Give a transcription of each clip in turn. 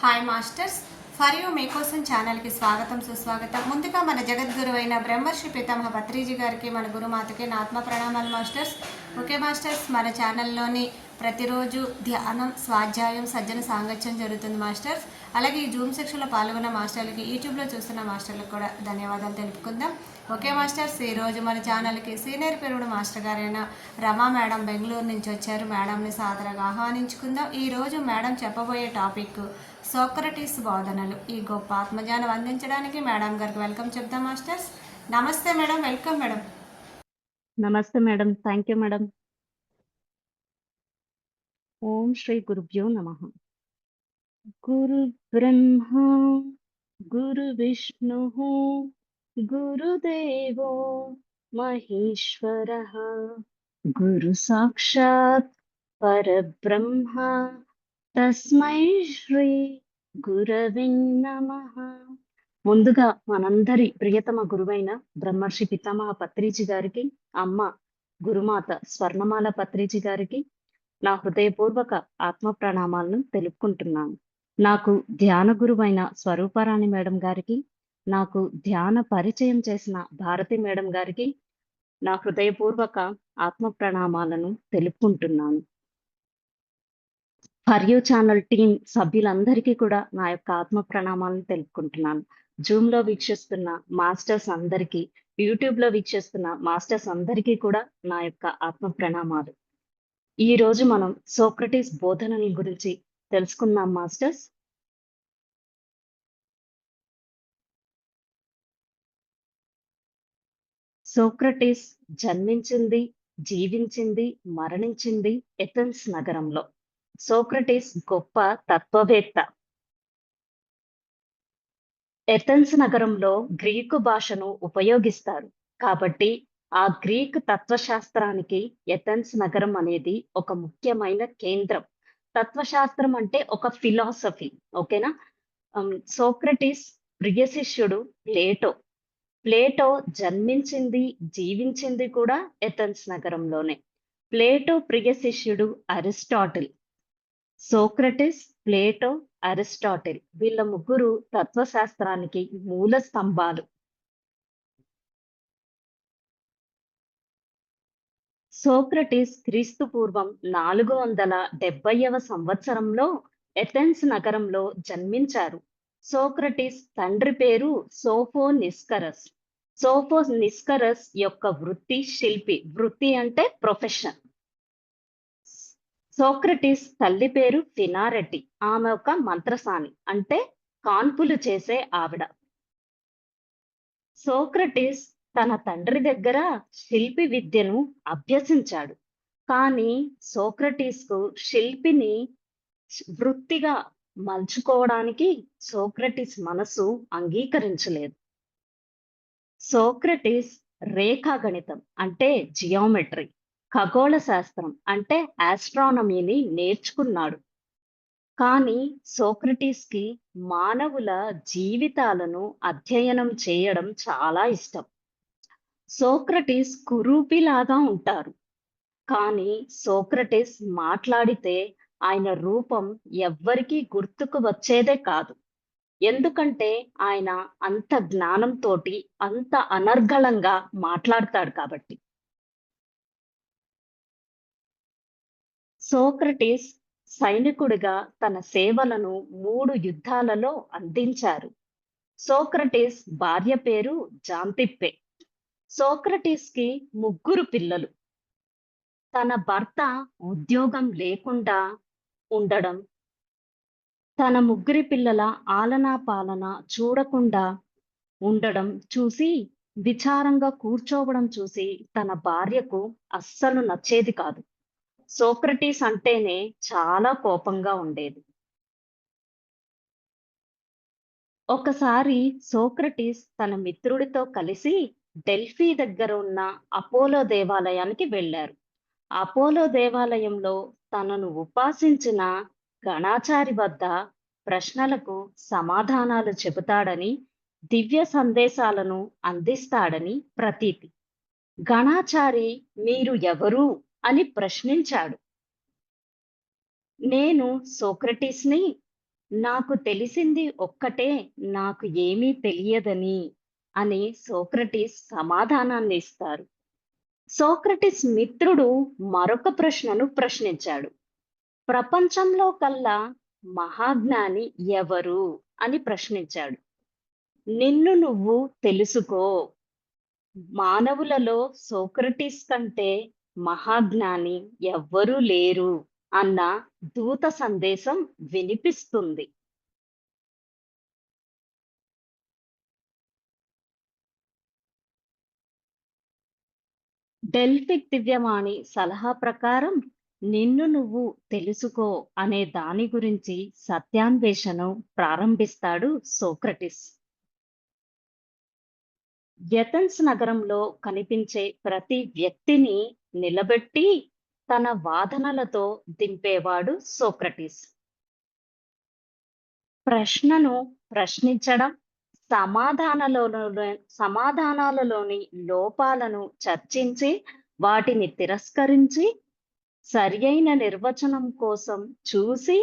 Hi masters, for you మీకోసం ఛానల్కి స్వాగతం సుస్వాగతం. ముందుగా మన జగద్గురు అయిన బ్రహ్మర్షి పితామహ పత్రిజీ గారికి, మన గురుమాతకి నా ఆత్మ ప్రణామాలు మాస్టర్స్. ఓకే మాస్టర్స్, మన ఛానల్లోని ప్రతిరోజు ధ్యానం, స్వాధ్యాయం, సజ్జన సాంగత్యం జరుగుతుంది మాస్టర్స్. అలాగే ఈ జూమ్ సెక్షన్లో పాల్గొన్న మాస్టర్లకి, యూట్యూబ్లో చూస్తున్న మాస్టర్లకు కూడా ధన్యవాదాలు తెలుపుకుందాం. ఓకే మాస్టర్స్, ఈరోజు మన ఛానల్కి సీనియర్ పెరుగుడు మాస్టర్ గారైన రమా మేడం బెంగళూరు నుంచి వచ్చారు. మేడంని సాదరంగా ఆహ్వానించుకుందాం. ఈరోజు మేడం చెప్పబోయే టాపిక్ సోక్రటీస్ బోధనలు. ఈ గొప్ప ఆత్మజ్ఞానం అందించడానికి మేడం గారికి వెల్కమ్ చెప్దాం మాస్టర్స్. నమస్తే మేడం, వెల్కమ్ మేడం. నమస్తే మేడం, థ్యాంక్ యూ మేడం. ఓం శ్రీ గురుభ్యో నమః. గురు బ్రహ్మ గురు విష్ణు గురుదేవో మహేశ్వరః గురు సాక్షాత్ పరబ్రహ్మ తస్మై శ్రీ గురవే నమః. ముందుగా మనందరి ప్రియతమ గురువైన బ్రహ్మర్షి పితామహ పత్రిజీ గారికి, అమ్మ గురుమాత స్వర్ణమాల పత్రిజీ గారికి నా హృదయపూర్వక ఆత్మ ప్రణామాలను తెలుపుకుంటున్నాను. నాకు ధ్యాన గురువైన స్వరూపారాణి మేడం గారికి, నాకు ధ్యాన పరిచయం చేసిన భారతి మేడం గారికి నా హృదయపూర్వక ఆత్మ ప్రణామాలను తెలుపుకుంటున్నాను. ఫర్ యూ ఛానల్ టీం సభ్యులందరికీ కూడా నా యొక్క ఆత్మ ప్రణామాలను తెలుపుకుంటున్నాను. జూమ్ లో వీక్షిస్తున్న మాస్టర్స్ అందరికీ, యూట్యూబ్ లో వీక్షిస్తున్న మాస్టర్స్ అందరికీ కూడా నా యొక్క ఆత్మ ప్రణామాలు. ఈ రోజు మనం సోక్రటీస్ బోధనల గురించి తెలుసుకుందాం మాస్టర్స్. సోక్రటీస్ జన్మించింది, జీవించింది, మరణించింది ఎథెన్స్ నగరంలో. సోక్రటీస్ గొప్ప తత్వవేత్త. ఎథెన్స్ నగరంలో గ్రీకు భాషను ఉపయోగిస్తారు కాబట్టి ఆ గ్రీక్ తత్వశాస్త్రానికి ఎథెన్స్ నగరం అనేది ఒక ముఖ్యమైన కేంద్రం. తత్వశాస్త్రం అంటే ఒక ఫిలాసఫీ, ఓకేనా. సోక్రటీస్ ప్రియ శిష్యుడు ప్లేటో. ప్లేటో జన్మించింది, జీవించింది కూడా ఎథెన్స్ నగరంలోనే. ప్లేటో ప్రియ శిష్యుడు అరిస్టాటిల్. సోక్రటిస్, ప్లేటో, అరిస్టాటిల్ వీళ్ళ ముగ్గురు తత్వశాస్త్రానికి మూల స్తంభాలు. సోక్రటీస్ క్రీస్తు పూర్వం 470వ సంవత్సరంలో ఎథెన్స్ నగరంలో జన్మించారు. సోక్రటీస్ తండ్రి పేరు సోఫోనిస్కరస్. సోఫోనిస్కరస్ యొక్క వృత్తి శిల్పి. వృత్తి అంటే ప్రొఫెషన్. సోక్రటీస్ తల్లి పేరు ఫినారెడ్డి. ఆమె ఒక మంత్రసాని, అంటే కాన్పులు చేసే ఆవిడ. సోక్రటీస్ తన తండ్రి దగ్గర శిల్పి విద్యను అభ్యసించాడు. కానీ సోక్రటీస్ కు శిల్పిని వృత్తిగా మలుచుకోవడానికి సోక్రటీస్ మనసు అంగీకరించలేదు. సోక్రటీస్ రేఖాగణితం అంటే జియోమెట్రీ, ఖగోళ శాస్త్రం అంటే ఆస్ట్రానమీని నేర్చుకున్నాడు. కానీ సోక్రటీస్ కి మానవుల జీవితాలను అధ్యయనం చేయడం చాలా ఇష్టం. సోక్రటీస్ కురూపిలాగా ఉంటారు, కానీ సోక్రటీస్ మాట్లాడితే ఆయన రూపం ఎవ్వరికీ గుర్తుకు వచ్చేదే కాదు. ఎందుకంటే ఆయన అంత జ్ఞానంతోటి అంత అనర్గళంగా మాట్లాడతాడు కాబట్టి. సోక్రటీస్ సైనికుడిగా తన సేవలను 3 యుద్ధాలలో అందించారు. సోక్రటీస్ భార్య పేరు జాంతిప్పే. సోక్రటీస్ కి 3 పిల్లలు. తన భర్త ఉద్యోగం లేకుండా ఉండడం, తన 3 పిల్లల ఆలనా పాలన చూడకుండా ఉండడం చూసి, విచారంగా కూర్చోవడం చూసి తన భార్యకు అస్సలు నచ్చేది కాదు. సోక్రటీస్ అంటేనే చాలా కోపంగా ఉండేది. ఒకసారి సోక్రటీస్ తన మిత్రుడితో కలిసి డెల్ఫీ దగ్గర ఉన్న అపోలో దేవాలయానికి వెళ్ళారు. అపోలో దేవాలయంలో తనను ఉపాసించిన గణాచారి వద్ద ప్రశ్నలకు సమాధానాలు చెబుతాడని, దివ్య సందేశాలను అందిస్తాడని ప్రతీతి. గణాచారి మీరు ఎవరు అని ప్రశ్నించాడు. నేను సోక్రటీస్‌ని నాకు తెలిసింది ఒక్కటే, నాకు ఏమీ తెలియదని అని సోక్రటీస్ సమాధానాన్ని ఇస్తారు. సోక్రటీస్ మిత్రుడు మరొక ప్రశ్నను ప్రశ్నించాడు. ప్రపంచంలో కల్లా మహాజ్ఞాని ఎవరు అని ప్రశ్నించాడు. నిన్ను నువ్వు తెలుసుకో. మానవులలో సోక్రటీస్ కంటే మహాజ్ఞాని ఎవ్వరూ లేరు అన్న దూత సందేశం వినిపిస్తుంది. డెల్ఫిక్ దివ్యవాణి సలహా ప్రకారం నిన్ను నువ్వు తెలుసుకో అనే దాని గురించి సత్యాన్వేషణను ప్రారంభిస్తాడు సోక్రటీస్. యెథెన్స్ నగరంలో కనిపించే ప్రతి వ్యక్తిని నిలబెట్టి తన వాదనలతో దింపేవాడు సోక్రటీస్. ప్రశ్నను ప్రశ్నించడం, సమాధానాలలోని లోపాలను చర్చించి, వాటిని తిరస్కరించి, సరియైన నిర్వచనం కోసం చూసి,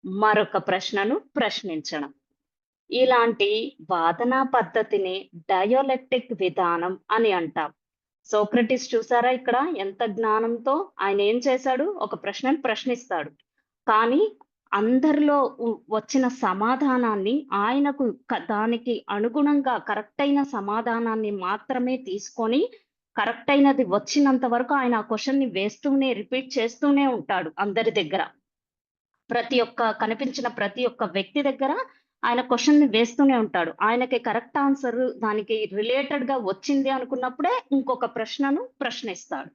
మరొక ప్రశ్నను ప్రశ్నించడం. ఇలాంటి వాదనా పద్ధతిని డయోలెక్టిక్ విధానం అని అంటాం. సోక్రటీస్ చూసారా ఇక్కడ ఎంత జ్ఞానంతో ఆయన ఏం చేశాడు? ఒక ప్రశ్నను ప్రశ్నిస్తాడు. కానీ అందరిలో వచ్చిన సమాధానాన్ని ఆయనకు దానికి అనుగుణంగా కరెక్ట్ అయిన సమాధానాన్ని మాత్రమే తీసుకొని, కరెక్ట్ అయినది వచ్చినంత వరకు ఆయన ఆ క్వెషన్‌ని వేస్తూనే, రిపీట్ చేస్తూనే ఉంటాడు అందరి దగ్గర. కనిపించిన ప్రతి ఒక్క వ్యక్తి దగ్గర ఆయన క్వెషన్‌ని వేస్తూనే ఉంటాడు. ఆయనకి కరెక్ట్ ఆన్సర్ దానికి రిలేటెడ్‌గా వచ్చింది అనుకున్నప్పుడే ఇంకొక ప్రశ్నను ప్రశ్నిస్తాడు.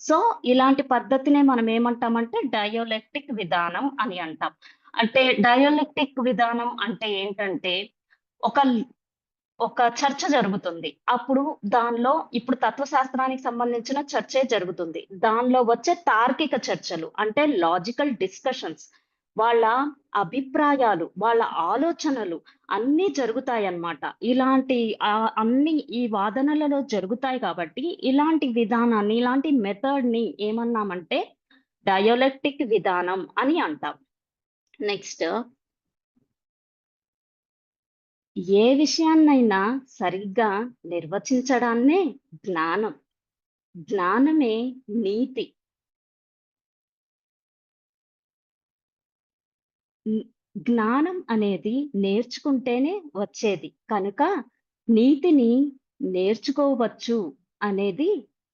సో, ఇలాంటి పద్ధతినే మనం ఏమంటామంటే డయోలెక్టిక్ విధానం అని అంటాం. అంటే డయోలెక్టిక్ విధానం అంటే ఏంటంటే, ఒక ఒక చర్చ జరుగుతుంది. అప్పుడు ఇప్పుడు తత్వశాస్త్రానికి సంబంధించిన చర్చే జరుగుతుంది. దానిలో వచ్చే తార్కిక చర్చలు అంటే లాజికల్ డిస్కషన్స్. వాళ్ళ అభిప్రాయాలు, వాళ్ళ ఆలోచనలు అన్నీ జరుగుతాయన్నమాట. అన్నీ ఈ వాదనలలో జరుగుతాయి కాబట్టి, ఇలాంటి విధానాన్ని, ఇలాంటి మెథడ్‌ని ఏమన్నామంటే డయోలెక్టిక్ విధానం అని అంటాం. నెక్స్ట్ ఏ విషయాన్నైనా సరిగ్గా నిర్వచించడాన్నే జ్ఞానం. జ్ఞానమే నీతి. జ్ఞానం అనేది నేర్చుకుంటేనే వచ్చేది. కనుక నీతిని నేర్చుకోవచ్చు అనేది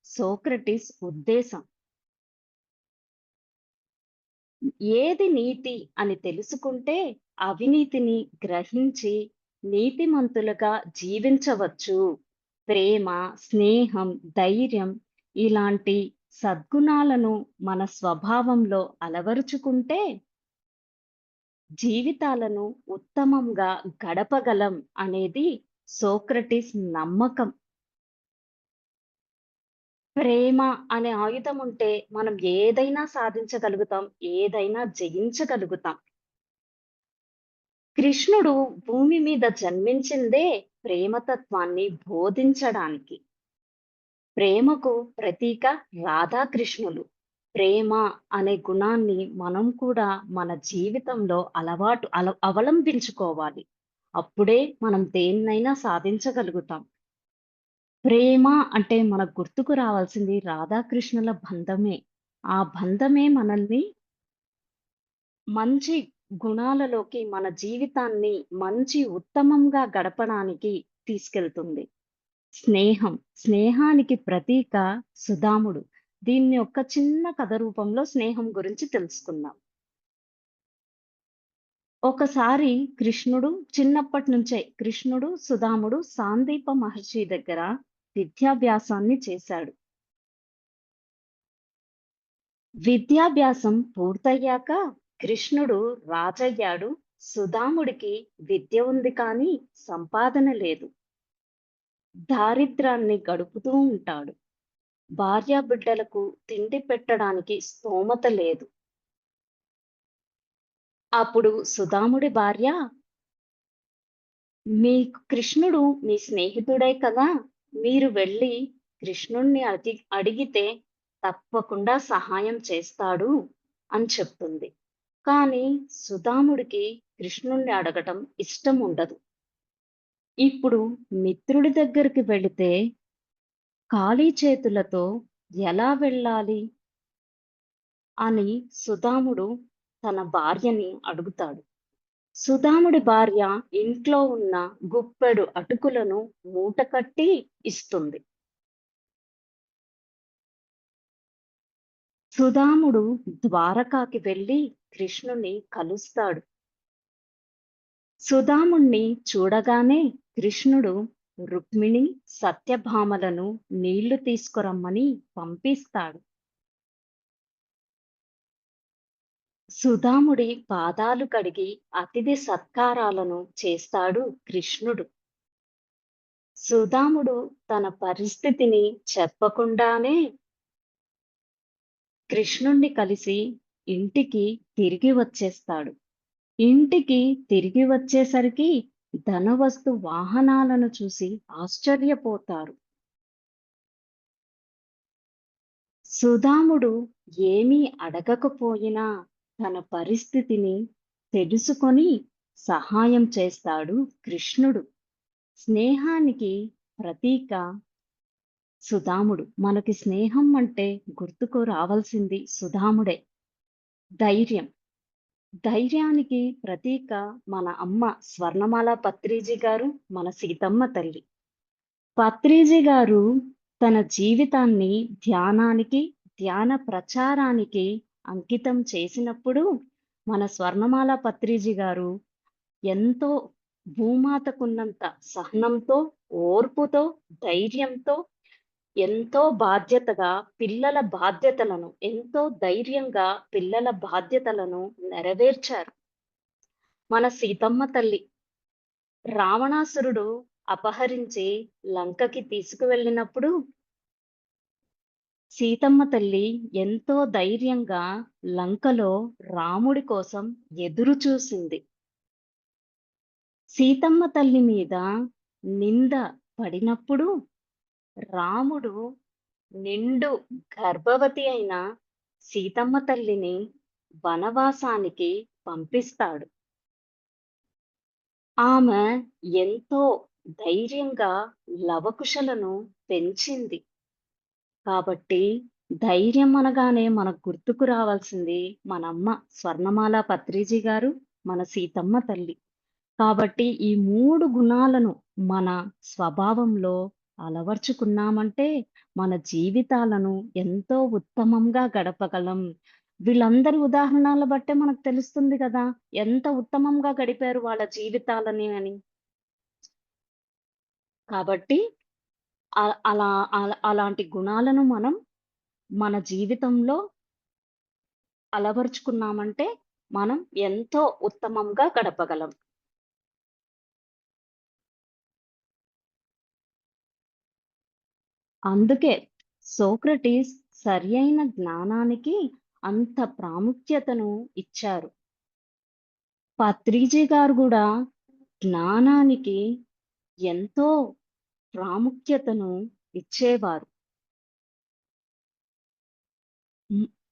సోక్రటీస్ ఉద్దేశం. ఏది నీతి అని తెలుసుకుంటే అవినీతిని గ్రహించి నీతిమంతులుగా జీవించవచ్చు. ప్రేమ, స్నేహం, ధైర్యం ఇలాంటి సద్గుణాలను మన స్వభావంలో అలవరుచుకుంటే జీవితాలను ఉత్తమంగా గడపగలం అనేది సోక్రటీస్ నమ్మకం. ప్రేమ అనే ఆయుధం ఉంటే మనం ఏదైనా సాధించగలుగుతాం, ఏదైనా జయించగలుగుతాం. కృష్ణుడు భూమి మీద జన్మించిందే ప్రేమతత్వాన్ని బోధించడానికి. ప్రేమకు ప్రతీక రాధాకృష్ణులు. ప్రేమ అనే గుణాన్ని మనం కూడా మన జీవితంలో అవలంబించుకోవాలి. అప్పుడే మనం దేన్నైనా సాధించగలుగుతాం. ప్రేమ అంటే మనకు గుర్తుకు రావాల్సింది రాధాకృష్ణుల బంధమే. ఆ బంధమే మనల్ని మంచి గుణాలలోకి, మన జీవితాన్ని మంచి ఉత్తమంగా గడపడానికి తీసుకెళ్తుంది. స్నేహానికి ప్రతీక సుధాముడు. దీన్ని ఒక చిన్న కథ రూపంలో స్నేహం గురించి తెలుసుకుందాం. ఒకసారి చిన్నప్పటి నుంచే కృష్ణుడు, సుధాముడు సాందీప మహర్షి దగ్గర విద్యాభ్యాసాన్ని చేశాడు. విద్యాభ్యాసం పూర్తయ్యాక కృష్ణుడు రాజయ్యాడు. సుధాముడికి విద్య ఉంది కానీ సంపాదన లేదు. దారిద్రాన్ని గడుపుతూ ఉంటాడు. భార్యాబిడ్డలకు తిండి పెట్టడానికి స్తోమత లేదు. అప్పుడు సుధాముడి భార్య, కృష్ణుడు మీ స్నేహితుడే కదా, మీరు వెళ్ళి కృష్ణుణ్ణి అడిగితే తప్పకుండా సహాయం చేస్తాడు అని చెప్తుంది. కానీ సుధాముడికి కృష్ణుణ్ణి అడగటం ఇష్టం ఉండదు. ఇప్పుడు మిత్రుడి దగ్గరికి వెళితే ఖాళీ చేతులతో ఎలా వెళ్ళాలి అని సుదాముడు తన భార్యని అడుగుతాడు. సుదాముడి భార్య ఇంట్లో ఉన్న గుప్పెడు అటుకులను మూటకట్టి ఇస్తుంది. సుదాముడు ద్వారకాకి వెళ్లి కృష్ణుని కలుస్తాడు. సుదాముణ్ణి చూడగానే కృష్ణుడు రుక్మిణి, సత్యభామలను నీళ్లు తీసుకురమ్మని పంపిస్తాడు. సుదాముడి పాదాలు కడిగి అతిథి సత్కారాలను చేస్తాడు కృష్ణుడు. సుదాముడు తన పరిస్థితిని చెప్పకుండానే కృష్ణుణ్ణి కలిసి ఇంటికి తిరిగి వచ్చేస్తాడు. ఇంటికి తిరిగి వచ్చేసరికి ధనవస్తు వాహనాలను చూసి ఆశ్చర్యపోతారు. సుదాముడు ఏమీ అడగకపోయినా తన పరిస్థితిని తెలుసుకొని సహాయం చేస్తాడు కృష్ణుడు. స్నేహానికి ప్రతీక సుదాముడు. మనకి స్నేహం అంటే గుర్తుకు రావాల్సింది సుదాముడే. ధైర్యం. ధైర్యానికి ప్రతీక మన అమ్మ స్వర్ణమాల పత్రిజీ గారు, మన సీతమ్మ తల్లి. పత్రిజీ గారు తన జీవితాన్ని ధ్యానానికి, ధ్యాన ప్రచారానికి అంకితం చేసినప్పుడు మన స్వర్ణమాల పత్రిజీ గారు ఎంతో భూమాతకున్నంత సహనంతో, ఓర్పుతో, ధైర్యంతో, ఎంతో బాధ్యతగా ఎంతో ధైర్యంగా పిల్లల బాధ్యతలను నెరవేర్చారు. మన సీతమ్మ తల్లి రావణాసురుడు అపహరించి లంకకి తీసుకువెళ్ళినప్పుడు సీతమ్మ తల్లి ఎంతో ధైర్యంగా లంకలో రాముడి కోసం ఎదురు చూసింది. సీతమ్మ తల్లి మీద నింద పడినప్పుడు రాముడు నిండు గర్భవతి అయిన సీతమ్మ తల్లిని వనవాసానికి పంపిస్తాడు. ఆమె ఎంతో ధైర్యంగా లవకుశలను పెంచింది. కాబట్టి ధైర్యం అనగానే మనకు గుర్తుకు రావాల్సింది మన అమ్మ స్వర్ణమాల పత్రిజీ గారు, మన సీతమ్మ తల్లి. కాబట్టి ఈ 3 గుణాలను మన స్వభావంలో అలవర్చుకున్నామంటే మన జీవితాలను ఎంతో ఉత్తమంగా గడపగలం. వీళ్ళందరి ఉదాహరణలు బట్టే మనకు తెలుస్తుంది కదా! ఎంత ఉత్తమంగా గడిపారు వాళ్ళ జీవితాలని అని. కాబట్టి అలాంటి గుణాలను మనం మన జీవితంలో అలవరుచుకున్నామంటే మనం ఎంతో ఉత్తమంగా గడపగలం. అందుకే సోక్రటీస్ సరియైన జ్ఞానానికి అంత ప్రాముఖ్యతను ఇచ్చారు. పత్రిజీ గారు కూడా జ్ఞానానికి ఎంతో ప్రాముఖ్యతను ఇచ్చేవారు.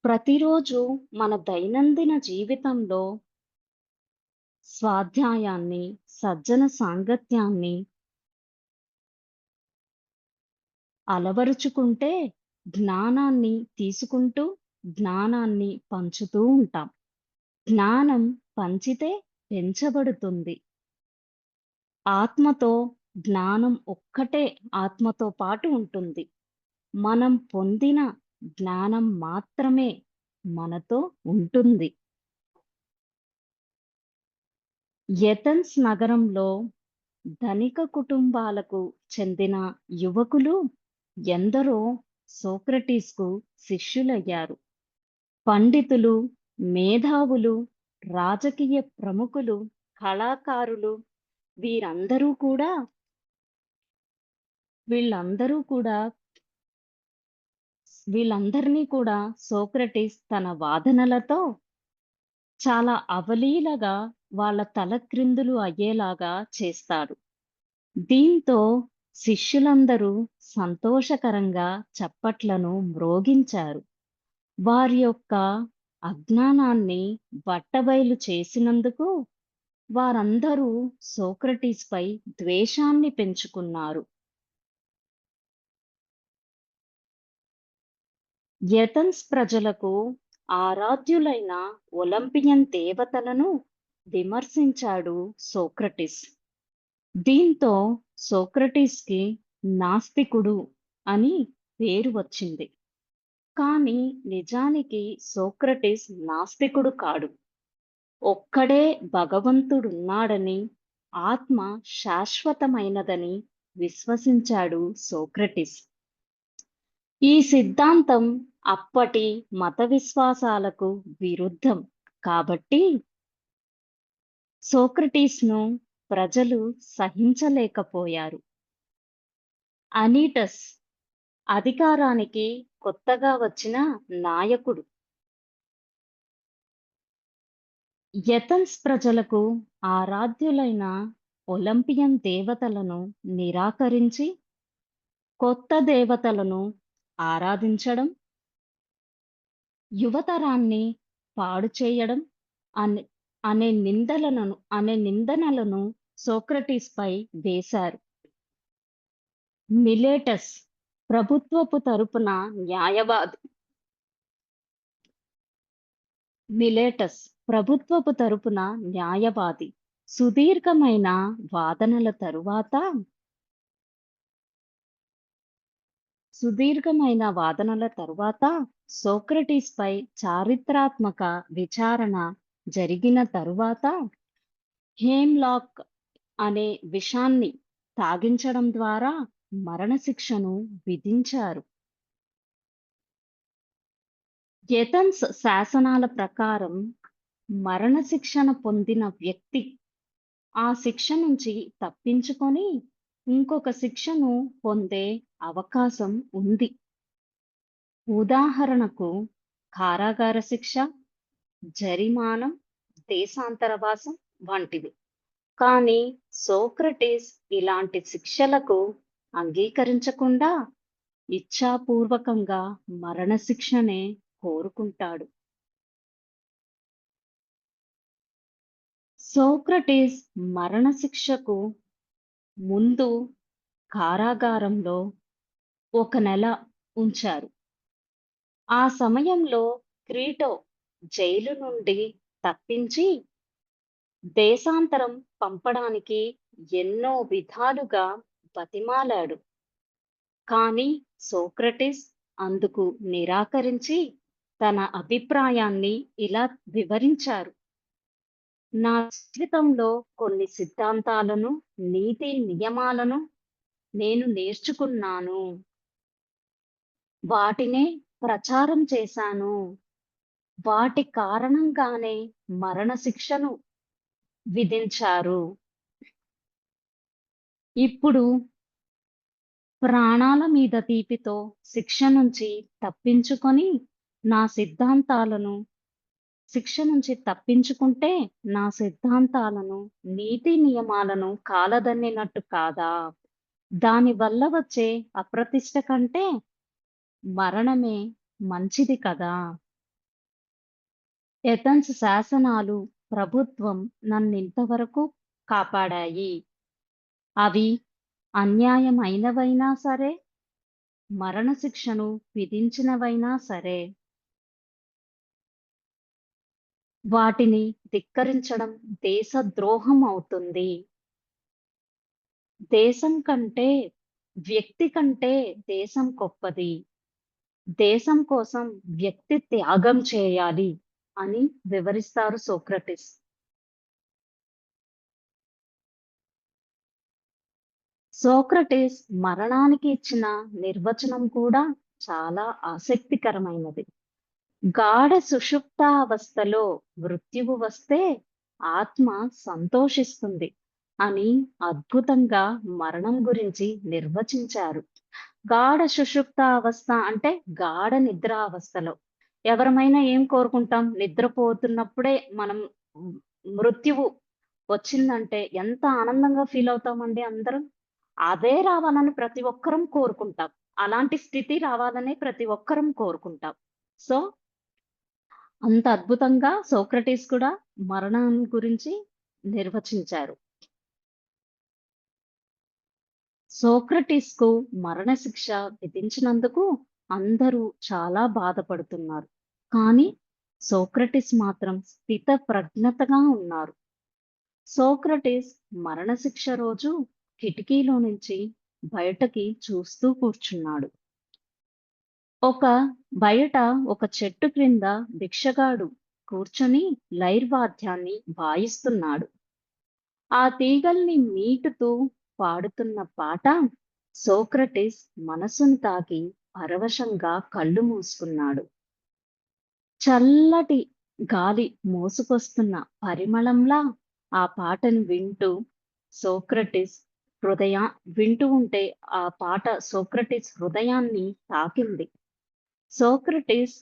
ప్రతిరోజు మన దైనందిన జీవితంలో స్వాధ్యాయాన్ని, సజ్జన సాంగత్యాన్ని అలవరుచుకుంటే జ్ఞానాన్ని తీసుకుంటూ, జ్ఞానాన్ని పంచుతూ ఉంటాం. జ్ఞానం పంచితే పెంచబడుతుంది. ఆత్మతో జ్ఞానం ఒక్కటే ఆత్మతో పాటు ఉంటుంది. మనం పొందిన జ్ఞానం మాత్రమే మనతో ఉంటుంది. ఏథెన్స్ నగరంలో ధనిక కుటుంబాలకు చెందిన యువకులు ఎందరో సోక్రటీస్‌కు శిష్యులయ్యారు. పండితులు, మేధావులు, రాజకీయ ప్రముఖులు, కళాకారులు వీరందరూ కూడా వీళ్ళందరినీ కూడా సోక్రటీస్ తన వాదనలతో చాలా అవలీలగా వాళ్ళ తలక్రిందులు అయ్యేలాగా చేస్తాడు. దీంతో శిష్యులందరూ సంతోషకరంగా చప్పట్లను మ్రోగించారు. వారి యొక్క అజ్ఞానాన్ని బట్టబయలు చేసినందుకు వారందరూ సోక్రటీస్‌పై ద్వేషాన్ని పెంచుకున్నారు. ఎథెన్స్ ప్రజలకు ఆరాధ్యులైన ఒలింపియన్ దేవతలను విమర్శించాడు సోక్రటీస్. దీంతో సోక్రటీస్‌కి నాస్తికుడు అని పేరు వచ్చింది. కానీ నిజానికి సోక్రటీస్ నాస్తికుడు కాడు. ఒక్కడే భగవంతుడున్నాడని, ఆత్మ శాశ్వతమైనదని విశ్వసించాడు సోక్రటీస్. ఈ సిద్ధాంతం అప్పటి మత విశ్వాసాలకు విరుద్ధం కాబట్టి సోక్రటీస్‌ను ప్రజలు సహించలేకపోయారు. అనీటస్ అధికారానికి కొత్తగా వచ్చిన నాయకుడు. ఎథెన్స్ ప్రజలకు ఆరాధ్యులైన ఒలింపియన్ దేవతలను నిరాకరించి కొత్త దేవతలను ఆరాధించడం, యువతరాన్ని పాడు చేయడం అనే అనే నిందనలను సోక్రటీస్‌పై వేశారు. మిలేటస్ ప్రభుత్వపు తరపున న్యాయవాది. మిలేటస్ ప్రభుత్వపు తరపున న్యాయవాది. సుదీర్ఘమైన వాదనల తరువాత సోక్రటీస్‌పై చారిత్రాత్మక విచారణ జరిగిన తరువాత హేమ్‌లాక్ అనే విషాన్ని తాగించడం ద్వారా మరణశిక్షను విధించారు. ఎథెన్స్ శాసనాల ప్రకారం మరణశిక్షణ పొందిన వ్యక్తి ఆ శిక్ష నుంచి తప్పించుకొని ఇంకొక శిక్షను పొందే అవకాశం ఉంది. ఉదాహరణకు కారాగార శిక్ష, జరిమానం, దేశాంతరవాసం వంటివి. కానీ సోక్రటీస్ ఇలాంటి శిక్షలకు అంగీకరించకుండా ఇచ్ఛాపూర్వకంగా మరణశిక్షనే కోరుకుంటాడు. సోక్రటీస్ మరణశిక్షకు ముందు కారాగారంలో 1 నెల ఉంచారు. ఆ సమయంలో క్రీటో జైలు నుండి తప్పించి దేశాంతరం పంపడానికి ఎన్నో విధాలుగా బతిమాలాడు. కానీ సోక్రటీస్ అందుకు నిరాకరించి తన అభిప్రాయాన్ని ఇలా వివరించారు. నా జీవితంలో కొన్ని సిద్ధాంతాలను, నీతి నియమాలను నేను నేర్చుకున్నాను. వాటినే ప్రచారం చేశాను. వాటి కారణంగానే మరణశిక్షను విధించారు. ఇప్పుడు ప్రాణాల మీద తీపితో శిక్ష నుంచి తప్పించుకొని నా సిద్ధాంతాలను శిక్ష నుంచి తప్పించుకుంటే నా సిద్ధాంతాలను, నీతి నియమాలను కాలదన్నినట్టు కాదా? దానివల్ల వచ్చే అప్రతిష్ట కంటే మరణమే మంచిది కదా! ఎథెన్స్ శాసనాలు, ప్రభుత్వం నన్నింతవరకు కాపాడాయి. అవి అన్యాయమైనవైనా సరే, మరణశిక్షను విధించినవైనా సరే. వాటిని ధిక్కరించడం దేశద్రోహం అవుతుంది. దేశం కంటే, వ్యక్తి కంటే దేశం గొప్పది. దేశం కోసం వ్యక్తి త్యాగం చేయాలి అని వివరిస్తారు సోక్రటీస్. సోక్రటీస్ మరణానికి ఇచ్చిన నిర్వచనం కూడా చాలా ఆసక్తికరమైనది. గాఢ సుషుప్తావస్థలో మృత్యువు వస్తే ఆత్మ సంతోషిస్తుంది అని అద్భుతంగా మరణం గురించి నిర్వచించారు. గాఢ సుషుప్తావస్థ అంటే గాఢ నిద్రావస్థలో. ఎవరమైనా ఏం కోరుకుంటాం? నిద్రపోతున్నప్పుడే మనం మృత్యువు వచ్చిందంటే ఎంత ఆనందంగా ఫీల్ అవుతామండి అందరం. అదే రావాలని ప్రతి ఒక్కరం కోరుకుంటాం. అలాంటి స్థితి రావాలని ప్రతి ఒక్కరం కోరుకుంటాం. సో అంత అద్భుతంగా సోక్రటీస్ కూడా మరణం గురించి నిర్వచించారు. సోక్రటీస్‌కు మరణశిక్ష విధించినందుకు అందరూ చాలా బాధపడుతున్నారు. కానీ సోక్రటీస్ మాత్రం స్థితప్రజ్ఞతగా ఉన్నారు. సోక్రటీస్ మరణశిక్ష రోజు కిటికీలో నుంచి బయటకి చూస్తూ కూర్చున్నాడు. బయట ఒక చెట్టు క్రింద భిక్షగాడు కూర్చొని లైర్ వాద్యాన్ని వాయిస్తున్నాడు. ఆ తీగల్ని మీటుతూ పాడుతున్న పాట సోక్రటీస్ మనసును తాకి పరవశంగా కళ్ళు మూసుకున్నాడు. చల్లటి గాలి మోసుకొస్తున్న పరిమళంలా ఆ పాటను సోక్రటీస్ వింటూ ఉంటే ఆ పాట సోక్రటీస్ హృదయాన్ని తాకింది. సోక్రటీస్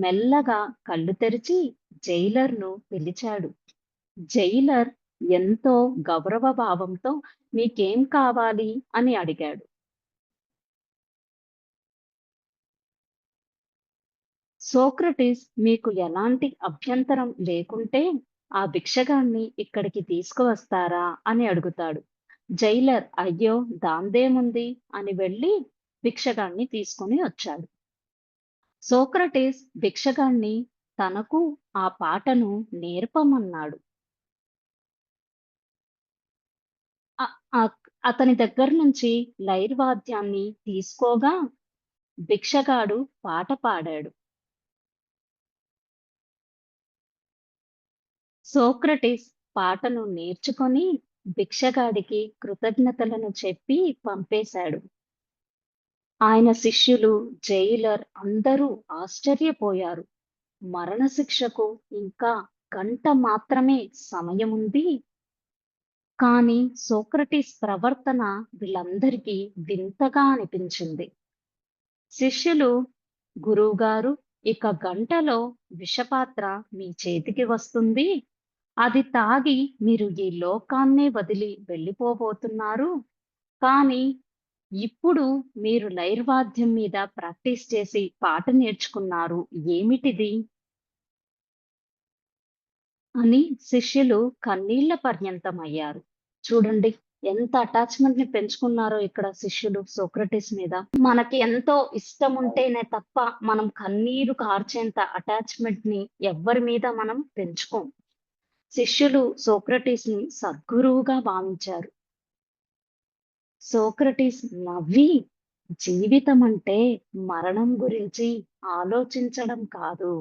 మెల్లగా కళ్ళు తెరిచి జైలర్‌ను పిలిచాడు. జైలర్ ఎంతో గౌరవ భావంతో "మీకేం కావాలి?" అని అడిగాడు. సోక్రటీస్ మీకు ఎలాంటి అభ్యంతరం లేకుంటే ఆ భిక్షగాన్ని ఇక్కడికి తీసుకువస్తారా అని అడుగుతాడు. జైలర్ అయ్యో దాందేముంది అని వెళ్ళి భిక్షగాన్ని తీసుకొని వచ్చాడు. సోక్రటీస్ భిక్షగాన్ని తనకు ఆ పాటను నేర్పమన్నాడు. అ- అ- అతని దగ్గర నుంచి లైర్ వాద్యాన్ని తీసుకోగా భిక్షగాడు పాట పాడాడు. సోక్రటీస్ పాటను నేర్చుకొని భిక్షగాడికి కృతజ్ఞతలను చెప్పి పంపేశాడు. ఆయన శిష్యులు, జైలర్ అందరూ ఆశ్చర్యపోయారు. మరణశిక్షకు ఇంకా గంట మాత్రమే సమయముంది. కానీ సోక్రటీస్ ప్రవర్తన వీళ్ళందరికీ వింతగా అనిపించింది. శిష్యులు, గురువుగారు, ఇక గంటలో విషపాత్ర మీ చేతికి వస్తుంది. అది తాగి మీరు ఈ లోకాన్నే వదిలి వెళ్ళిపోబోతున్నారు. కానీ ఇప్పుడు మీరు లైర్వాద్యం మీద ప్రాక్టీస్ చేసి పాట నేర్చుకున్నారు. ఏమిటిది? అని శిష్యులు కన్నీళ్ల పర్యంతమయ్యారు. చూడండి ఎంత అటాచ్‌మెంట్ ని పెంచుకున్నారో ఇక్కడ శిష్యులు సోక్రటీస్ మీద. మనకి ఎంతో ఇష్టం ఉంటేనే తప్ప మనం కన్నీరు కార్చేంత అటాచ్‌మెంట్ ని ఎవ్వరి మీద మనం పెంచుకోం. శిష్యులు సోక్రటీస్‌ని సద్గురువుగా భావించారు. సోక్రటీస్ నవ్వి జీవితం అంటే మరణం గురించి ఆలోచించడం కాదు,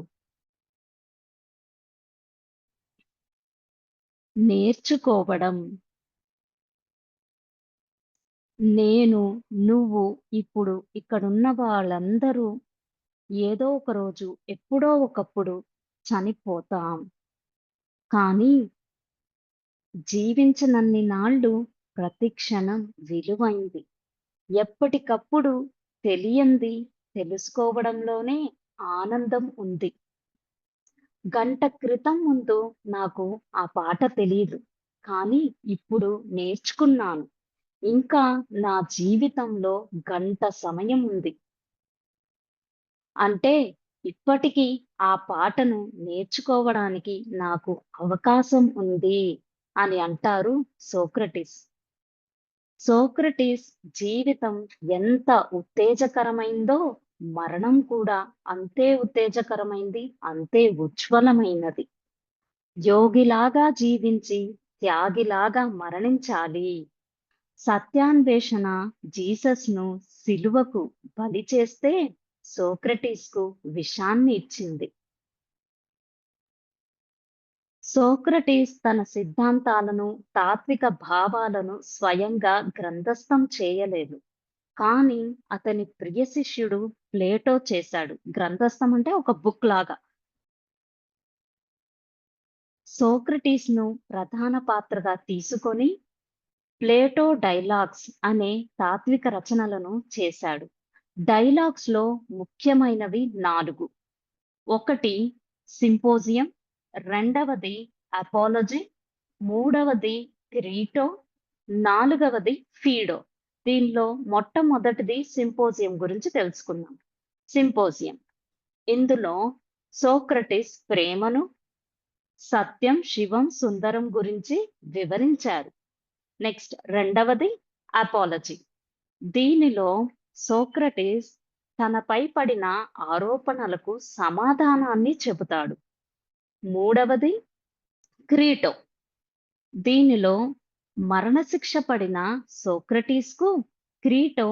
నేర్చుకోవడం. నేను, నువ్వు ఇప్పుడు ఇక్కడున్న వాళ్ళందరూ ఏదో ఒక రోజు ఎప్పుడో ఒకప్పుడు చనిపోతాం. కానీ జీవించనన్ని నాళ్ళు ప్రతి క్షణం విలువైంది. ఎప్పటికప్పుడు తెలియంది తెలుసుకోవడంలోనే ఆనందం ఉంది. గంట క్రితం ముందు నాకు ఆ పాట తెలీదు. కానీ ఇప్పుడు నేర్చుకున్నాను. ఇంకా నా జీవితంలో గంట సమయం ఉంది. అంటే ఇప్పటికీ ఆ పాటను నేర్చుకోవడానికి నాకు అవకాశం ఉంది అని అంటారు సోక్రటీస్. సోక్రటీస్ జీవితం ఎంత ఉత్తేజకరమైందో మరణం కూడా అంతే ఉత్తేజకరమైంది, అంతే ఉజ్వలమైనది. యోగిలాగా జీవించి త్యాగిలాగా మరణించాలి. సత్యాన్వేషణ జీసస్‌ను సిలువకు బలి చేస్తే సోక్రటీస్‌కు విషాన్ని ఇచ్చింది. సోక్రటీస్ తన సిద్ధాంతాలను, తాత్విక భావాలను స్వయంగా గ్రంథస్థం చేయలేదు. కానీ అతని ప్రియ శిష్యుడు ప్లేటో చేశాడు. గ్రంథస్థం అంటే ఒక బుక్ లాగా. సోక్రటీస్‌ను ప్రధాన పాత్రగా తీసుకొని ప్లేటో డైలాగ్స్ అనే తాత్విక రచనలను చేశాడు. డైలాగ్స్‌లో ముఖ్యమైనవి 4. ఒకటి సింపోజియం, రెండవది అపాలజీ, మూడవది క్రీటో, నాలుగవది ఫీడో. దీనిలో మొట్టమొదటిది సింపోజియం గురించి తెలుసుకుందాం. సింపోజియం ఇందులో సోక్రటీస్ ప్రేమను, సత్యం, శివం, సుందరం గురించి వివరించారు. నెక్స్ట్ రెండవది అపాలజీ. దీనిలో సోక్రటీస్ తనపై పడిన ఆరోపణలకు సమాధానాన్ని చెబుతాడు. మూడవది క్రీటో. దీనిలో మరణశిక్ష పడిన సోక్రటీస్కు క్రీటో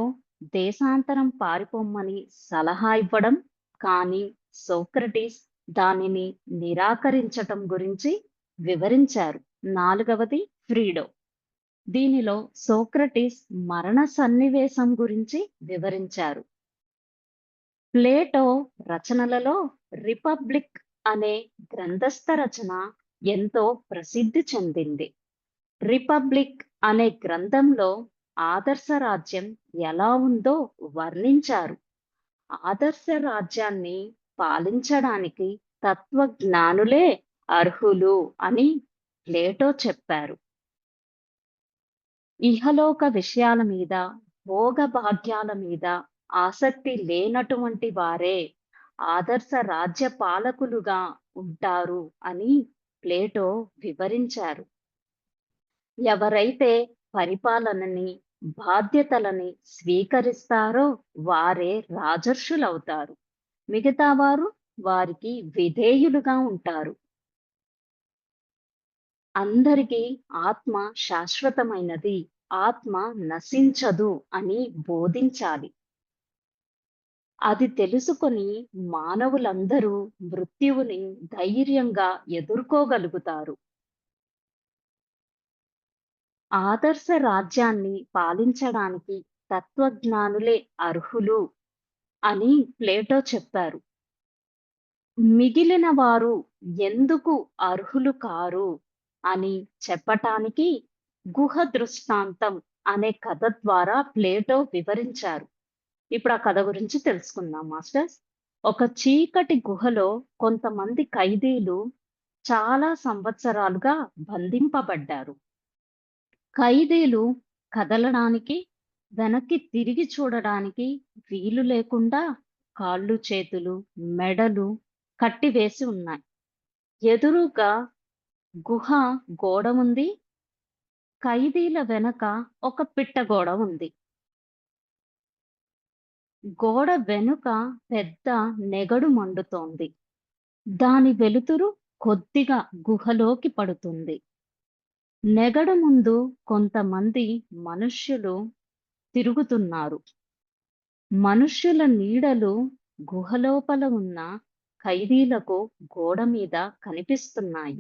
దేశాంతరం పారిపోమ్మని సలహా ఇవ్వడం, కానీ సోక్రటీస్ దానిని నిరాకరించటం గురించి వివరించారు. నాలుగవది ఫ్రీడో. దీనిలో సోక్రటీస్ మరణ సన్నివేశం గురించి వివరించారు. ప్లేటో రచనలలో రిపబ్లిక్ అనే గ్రంథస్థ రచన ఎంతో ప్రసిద్ధి చెందింది. రిపబ్లిక్ అనే గ్రంథంలో ఆదర్శ రాజ్యం ఎలా ఉందో వర్ణించారు. ఆదర్శ రాజ్యాన్ని పాలించడానికి తత్వజ్ఞానులే అర్హులు అని ప్లేటో చెప్పారు. ఇహలోక విషయాల మీద, భోగభాగ్యాల మీద ఆసక్తి లేనటువంటి వారే ఆదర్శ రాజ్య పాలకులుగా ఉంటారు అని ప్లేటో వివరించారు. ఎవరైతే పరిపాలనని, బాధ్యతలని స్వీకరిస్తారో వారే రాజర్షులవుతారు. మిగతా వారు వారికి విధేయులుగా ఉంటారు. అందరికీ ఆత్మ శాశ్వతమైనది, ఆత్మ నశించదు అని బోధించాలి. అది తెలుసుకొని మానవులందరూ మృత్యువుని ధైర్యంగా ఎదుర్కోగలుగుతారు. ఆదర్శ రాజ్యాన్ని పాలించడానికి తత్వజ్ఞానులే అర్హులు అని ప్లేటో చెప్పారు. మిగిలిన వారు ఎందుకు అర్హులు కారు అని చెప్పటానికి గుహ దృష్టాంతం అనే కథ ద్వారా ప్లేటో వివరించారు. ఇప్పుడు ఆ కథ గురించి తెలుసుకుందాం మాస్టర్స్. ఒక చీకటి గుహలో కొంతమంది ఖైదీలు చాలా సంవత్సరాలుగా బంధింపబడ్డారు. ఖైదీలు కదలడానికి, వెనక్కి తిరిగి చూడడానికి వీలు లేకుండా కాళ్ళు, చేతులు, మెడలు కట్టివేసి ఉన్నాయి. ఎదురుగా గుహ గోడ ఉంది. ఖైదీల వెనక ఒక పిట్టగోడ ఉంది. గోడ వెనుక పెద్ద నెగడు మండుతోంది. దాని వెలుతురు కొద్దిగా గుహలోకి పడుతుంది. నెగడు ముందు కొంతమంది మనుష్యులు తిరుగుతున్నారు. మనుష్యుల నీడలు గుహలోపల ఉన్న ఖైదీలకు గోడ మీద కనిపిస్తున్నాయి.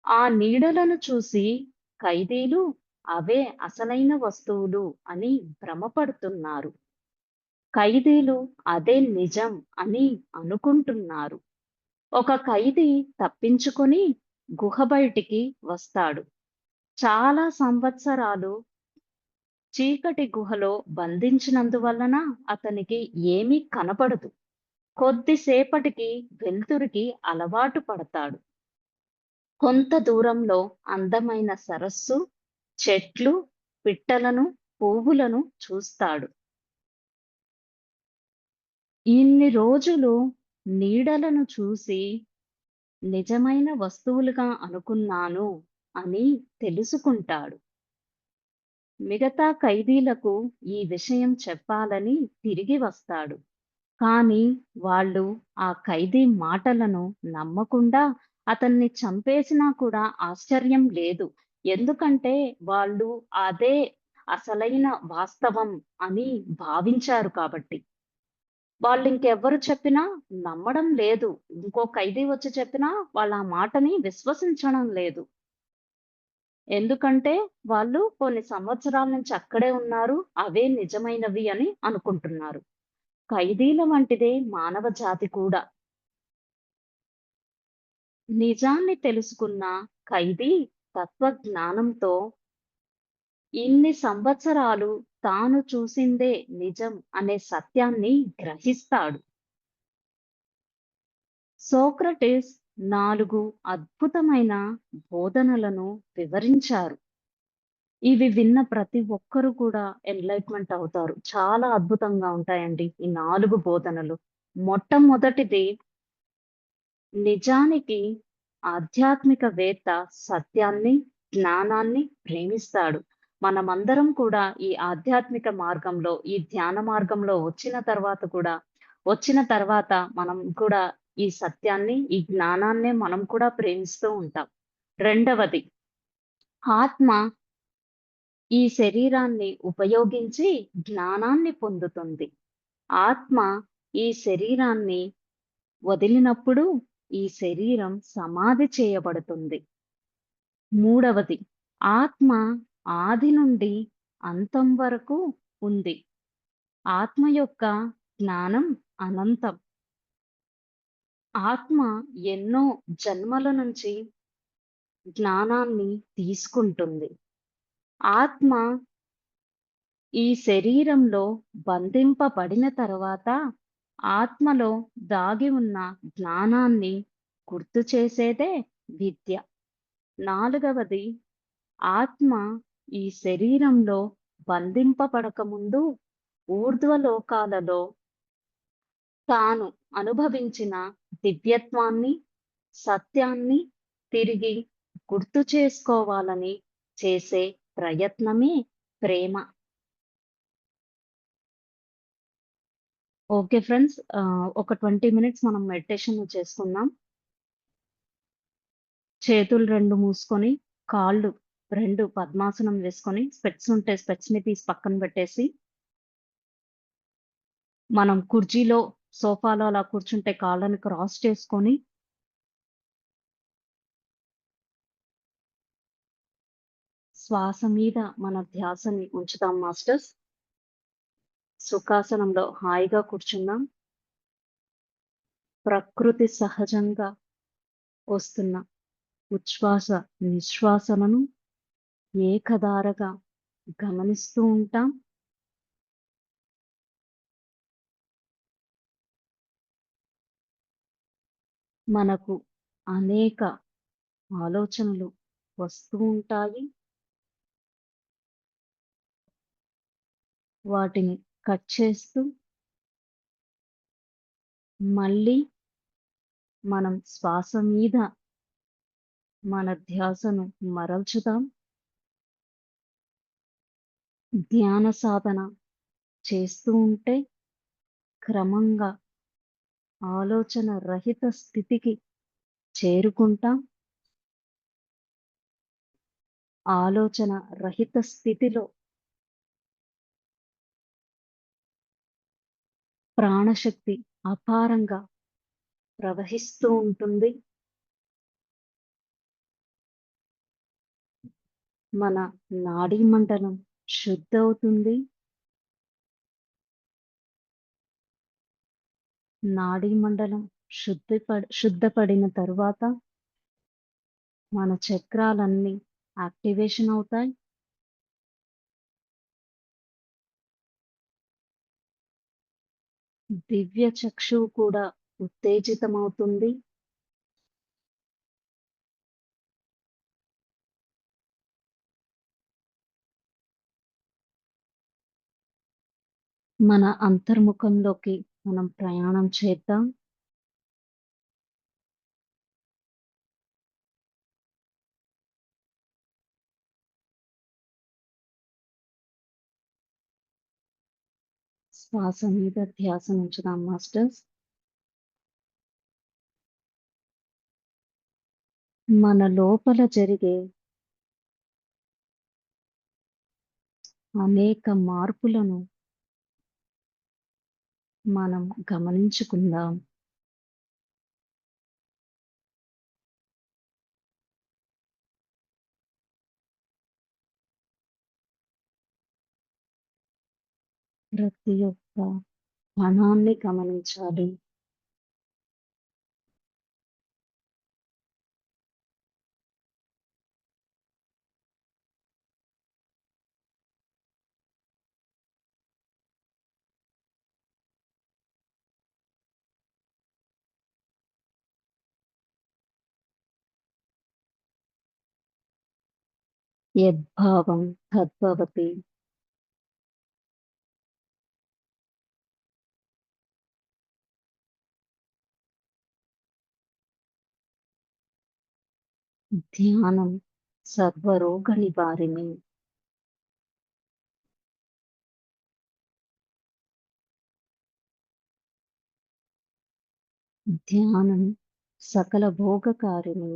ఆ నీడలను చూసి ఖైదీలు అవే అసలైన వస్తువులు అని భ్రమపడుతున్నారు. ఖైదీలు అదే నిజం అని అనుకుంటున్నారు. ఒక ఖైదీ తప్పించుకొని గుహ బయటికి వస్తాడు. చాలా సంవత్సరాలు చీకటి గుహలో బంధించినందువలన అతనికి ఏమీ కనపడదు. కొద్దిసేపటికి వెలుతురికి అలవాటు పడతాడు. కొంత దూరంలో అందమైన సరస్సు, చెట్లు, పిట్టలను, పువ్వులను చూస్తాడు. ఇన్ని రోజులు నీడలను చూసి నిజమైన వస్తువులుగా అనుకున్నాను అని తెలుసుకుంటాడు. మిగతా ఖైదీలకు ఈ విషయం చెప్పాలని తిరిగి వస్తాడు. కానీ వాళ్ళు ఆ ఖైదీ మాటలను నమ్మకుండా అతన్ని చంపేసినా కూడా ఆశ్చర్యం లేదు. ఎందుకంటే వాళ్ళు అదే అసలైన వాస్తవం అని భావించారు కాబట్టి. వాళ్ళు ఇంకెవ్వరు చెప్పినా నమ్మడం లేదు. ఇంకో ఖైదీ వచ్చి చెప్పినా వాళ్ళు ఆ మాటని విశ్వసించడం లేదు. ఎందుకంటే వాళ్ళు కొన్ని సంవత్సరాల నుంచి అక్కడే ఉన్నారు. అవే నిజమైనవి అని అనుకుంటున్నారు. ఖైదీల వంటిదే మానవ జాతి కూడా. నిజాన్ని తెలుసుకున్న ఖైదీ తత్వజ్ఞానంతో ఇన్ని సంవత్సరాలు తాను చూసిందే నిజం అనే సత్యాన్ని గ్రహిస్తాడు. సోక్రటీస్ 4 అద్భుతమైన బోధనలను వివరించారు. ఇవి విన్న ప్రతి ఒక్కరు కూడా ఎన్‌లైట్‌మెంట్ అవుతారు. చాలా అద్భుతంగా ఉంటాయండి ఈ 4 బోధనలు. మొట్టమొదటిది, నిజానికి ఆధ్యాత్మికవేత్త సత్యాన్ని, జ్ఞానాన్ని ప్రేమిస్తాడు. మనమందరం కూడా ఈ ఆధ్యాత్మిక మార్గంలో, ఈ ధ్యాన మార్గంలో వచ్చిన తర్వాత మనం కూడా ఈ సత్యాన్ని, ఈ జ్ఞానాన్నే మనం కూడా ప్రేమిస్తూ ఉంటాం. రెండవది, ఆత్మ ఈ శరీరాన్ని ఉపయోగించి జ్ఞానాన్ని పొందుతుంది. ఆత్మ ఈ శరీరాన్ని వదిలినప్పుడు ఈ శరీరం సమాధి చేయబడుతుంది. మూడవది, ఆత్మ ఆది నుండి అంతం వరకు ఉంది. ఆత్మ యొక్క జ్ఞానం అనంతం. ఆత్మ ఎన్నో జన్మల నుంచి జ్ఞానాన్ని తీసుకుంటుంది. ఆత్మ ఈ శరీరంలో బంధింపబడిన తర్వాత ఆత్మలో దాగి ఉన్న జ్ఞానాన్ని గుర్తు చేసేదే విద్య. నాలుగవది, ఆత్మ ఈ శరీరంలో బంధింపబడకముందు ఊర్ధ్వలోకాలలో తాను అనుభవించిన దివ్యత్వాన్ని, సత్యాన్ని తిరిగి గుర్తు చేసుకోవాలని చేసే ప్రయత్నమే ప్రేమ. Okay friends. ఒక 20 మినిట్స్ మనం మెడిటేషన్ చేసుకుందాం. చేతులు 2 మూసుకొని, కాళ్ళు 2 పద్మాసనం వేసుకొని, స్పెక్ట్స్ ఉంటే స్పెక్ట్స్‌ని తీసి పక్కన పెట్టేసి, మనం కుర్చీలో, సోఫాలో అలా కూర్చుంటే కాళ్ళని క్రాస్ చేసుకొని, శ్వాస మీద మన ధ్యాసని ఉంచుతాం మాస్టర్స్. సుఖాసనంలో హాయిగా కూర్చుందాం. ప్రకృతి సహజంగా వస్తున్న ఉచ్ఛ్వాస, నిశ్వాసలను ఏకధారగా గమనిస్తూ ఉంటాం. మనకు అనేక ఆలోచనలు వస్తూ ఉంటాయి. వాటిని కట్ చేస్తూ మళ్ళీ మనం శ్వాస మీద మన ధ్యాసను మరల్చుదాం. ధ్యాన సాధన చేస్తూ ఉంటే క్రమంగా ఆలోచన రహిత స్థితికి చేరుకుంటాం. ఆలోచన రహిత స్థితిలో ప్రాణశక్తి అపారంగా ప్రవహిస్తూ ఉంటుంది. మన నాడీ మండలం శుద్ధవుతుంది. నాడీ మండలం శుద్ధపడిన తరువాత మన చక్రాలన్నీ యాక్టివేషన్ అవుతాయి. దివ్య చక్షువు కూడా ఉత్తేజితమవుతుంది. మన అంతర్ముఖంలోకి మనం ప్రయాణం చేద్దాం. శ్వాస మీద ధ్యాస ఉంచుదాం మాస్టర్స్. మన లోపల జరిగే అనేక మార్పులను మనం గమనించుకుందాం. ప్రతి ఒక్క కణాన్ని గమనించాలి. యద్భావం తద్భవతి. ధ్యానం సర్వరోగ నివారిణి. ధ్యానం సకల భోగకారిణి.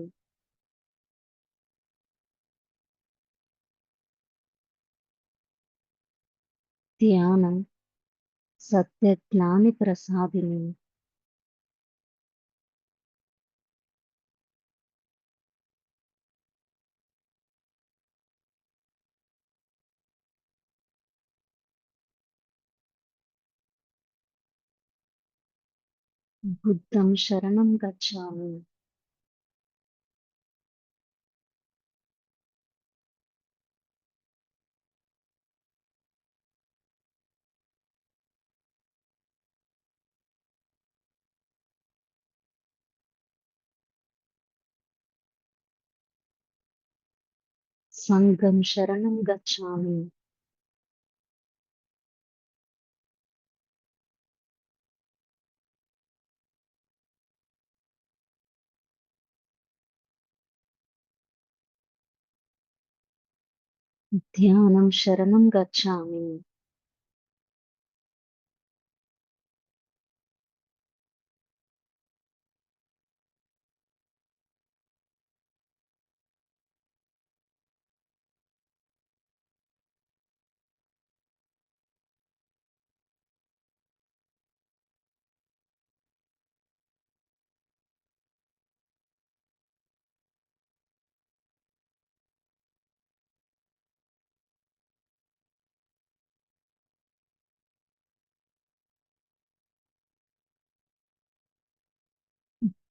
ధ్యానం సత్యజ్ఞాని ప్రసాదిని. బుద్ధం శరణం గచ్ఛామి. సంఘం శరణం గచ్ఛామి. ధ్యానం శరణం గచ్ఛామి.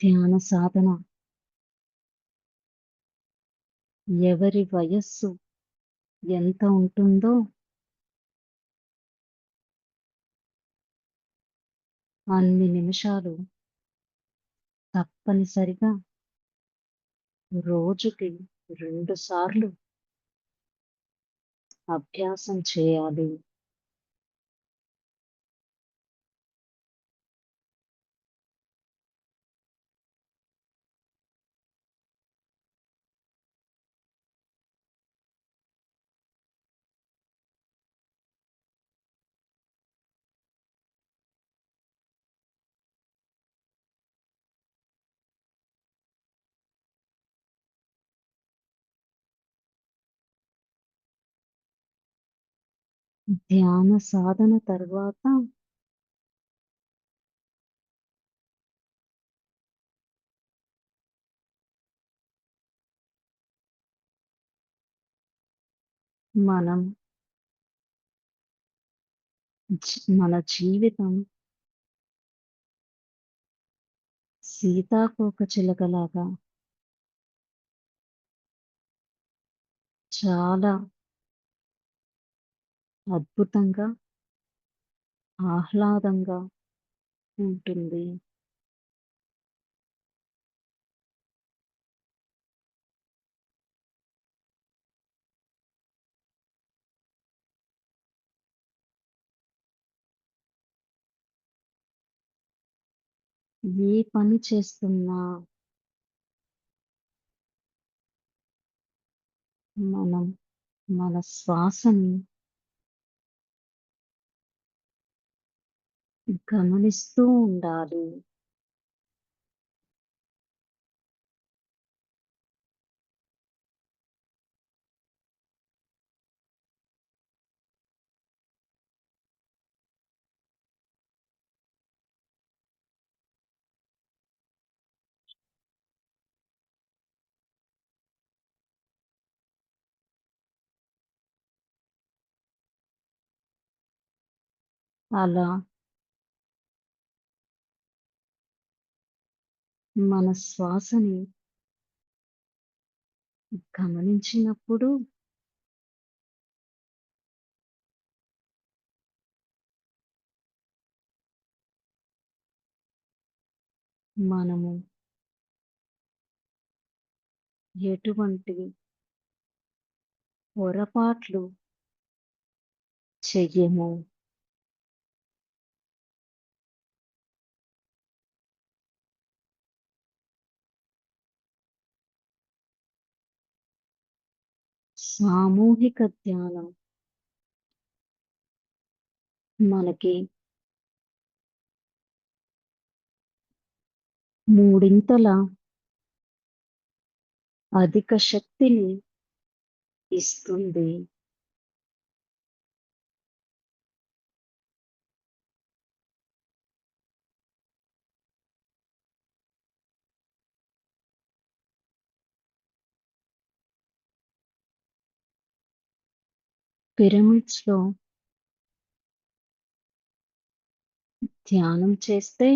ధ్యాన సాధన ఎవరి వయస్సు ఎంత ఉంటుందో అన్ని నిమిషాలు తప్పనిసరిగా రోజుకి 2 సార్లు అభ్యాసం చేయాలి. ధ్యాన సాధన తర్వాత మనం మన జీవితం సీతాకోకచిలుకలాగా చాలా అద్భుతంగా, ఆహ్లాదంగా ఉంటుంది. ఏ పని చేస్తున్నా మనం మన శ్వాసని గమనిస్తూ ఉండాలి. అలా మన శ్వాసని గమనించినప్పుడు మనము ఎటువంటి పొరపాట్లు చెయ్యము. సామూహిక ధ్యానం మనకి మూడింతల అధిక శక్తిని ఇస్తుంది. పిరమిడ్స్‌లో ధ్యానం చేస్తే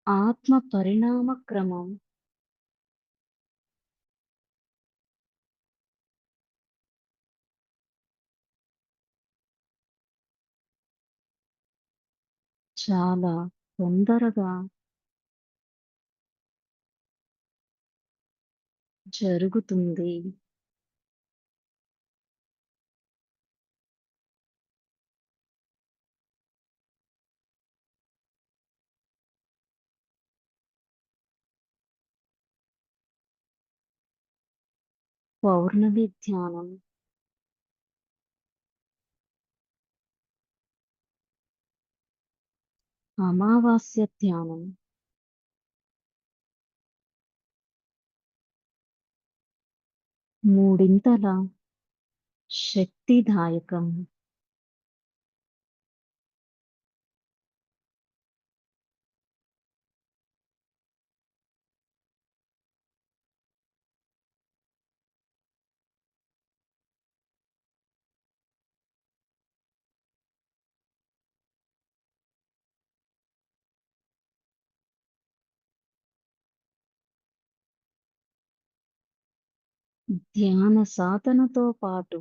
ఆత్మ పరిణామ క్రమం చాలా తొందరగా జరుగుతుంది. పౌర్ణమి ధ్యానం అమావాస్య ధ్యానం మూడింతల శక్తిదాయకం. ధ్యాన సాధనతో పాటు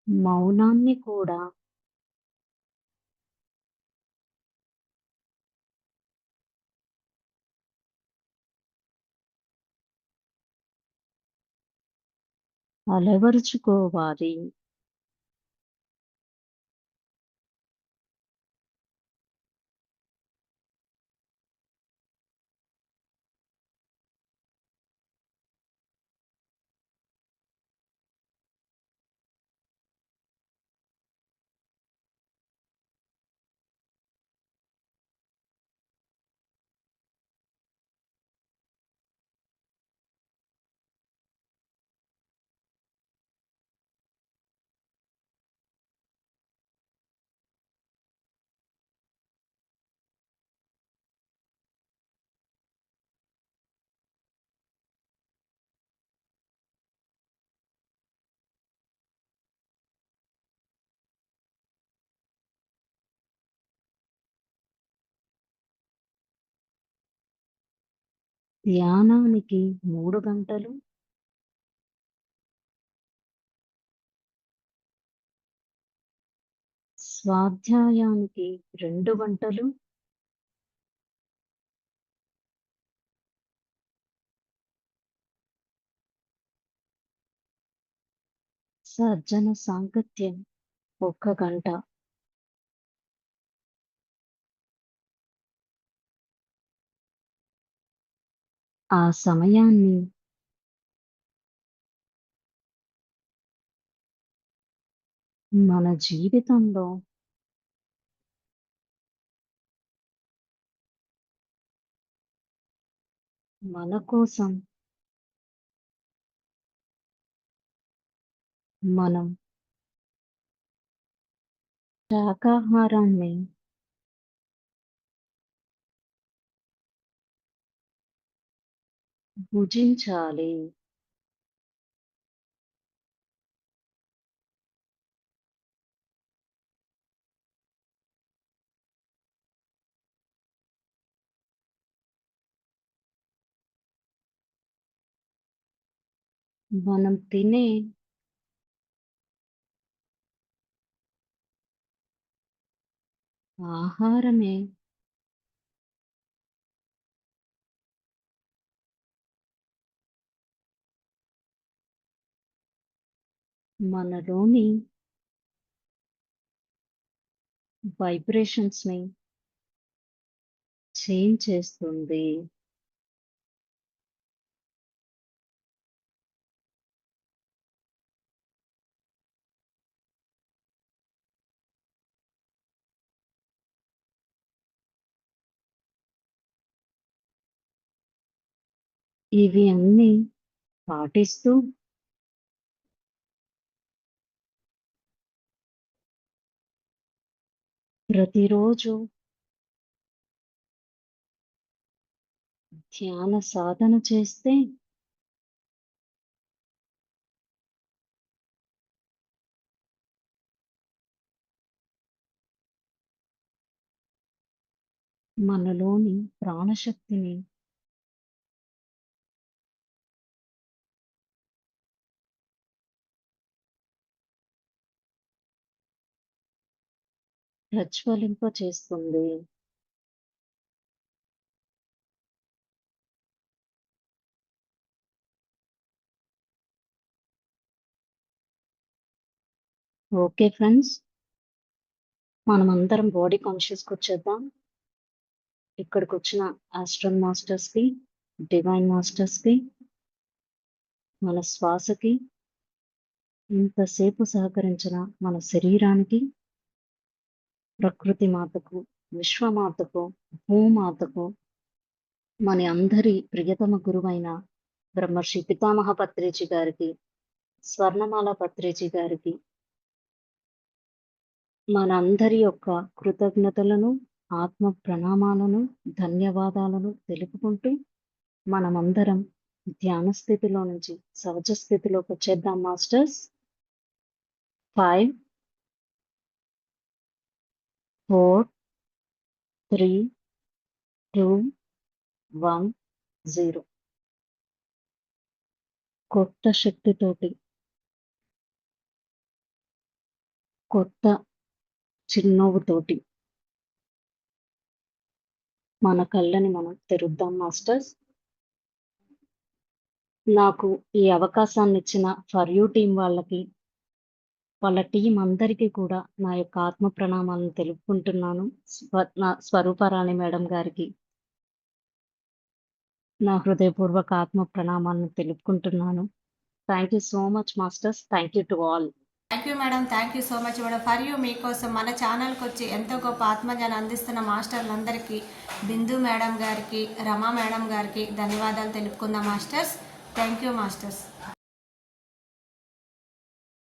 మౌనాన్ని కూడా అలవరుచుకోవాలి. ధ్యానానికి 3 గంటలు, స్వాధ్యాయానికి 2 గంటలు, సజ్జన సాంగత్యం 1 గంట. ఆ సమయాన్ని మన జీవితంలో మన కోసం మనం శాకాహారాన్ని భుజించాలి. మనం తినే ఆహారమే మనలోని వైబ్రేషన్స్‌ని చేంజ్ చేస్తుంది. ఇవి అన్నీ పాటిస్తూ ప్రతిరోజు ధ్యాన సాధన చేస్తే మనలోని ప్రాణశక్తిని ప్రజ్వలింపచేస్తుంది. ఓకే ఫ్రెండ్స్, మనమందరం బాడీ కాన్షియస్‌కొచ్చేద్దాం. ఇక్కడికొచ్చిన ఆస్ట్రల్ మాస్టర్స్‌కి, డివైన్ మాస్టర్స్‌కి, మన శ్వాసకి, ఇంతసేపు సహకరించిన మన శరీరానికి, ప్రకృతి మాతకు, విశ్వమాతకు, భూమాతకు, మన అందరి ప్రియతమ గురువైన బ్రహ్మర్షి పితామహ పత్రిజీ గారికి, స్వర్ణమాల పత్రిజీ గారికి, మనందరి యొక్క కృతజ్ఞతలను, ఆత్మ ప్రణామాలను, ధన్యవాదాలను తెలుపుకుంటూ మనమందరం ధ్యాన స్థితిలో నుంచి సహజ స్థితిలోకి వచ్చేద్దాం మాస్టర్స్. 5, 4, 3, 2, 1, 0. కొత్త శక్తితోటి, కొత్త చిరునవ్వుతోటి మన కళ్ళని మనం తెరుద్దాం మాస్టర్స్. నాకు ఈ అవకాశాన్ని ఇచ్చిన ఫర్ యూ టీమ్ వాళ్ళకి, వాళ్ళ టీం అందరికీ కూడా నా యొక్క ఆత్మ ప్రణామాలను తెలుపుకుంటున్నాను. నా స్వరూపరాణి మేడం గారికి నా హృదయపూర్వక ఆత్మ ప్రణామాలను తెలుపుకుంటున్నాను. Thank you so much masters. Thank you to all. Thank you madam, thank you so much madam. For you మీకోసం మన ఛానల్కి వచ్చి ఎంతో గొప్ప ఆత్మజ్ఞానం అందిస్తున్న మాస్టర్లందరికీ, బిందు మేడం గారికి, రమా మేడం గారికి ధన్యవాదాలు తెలుపుకుందాం మాస్టర్స్. Thank you masters.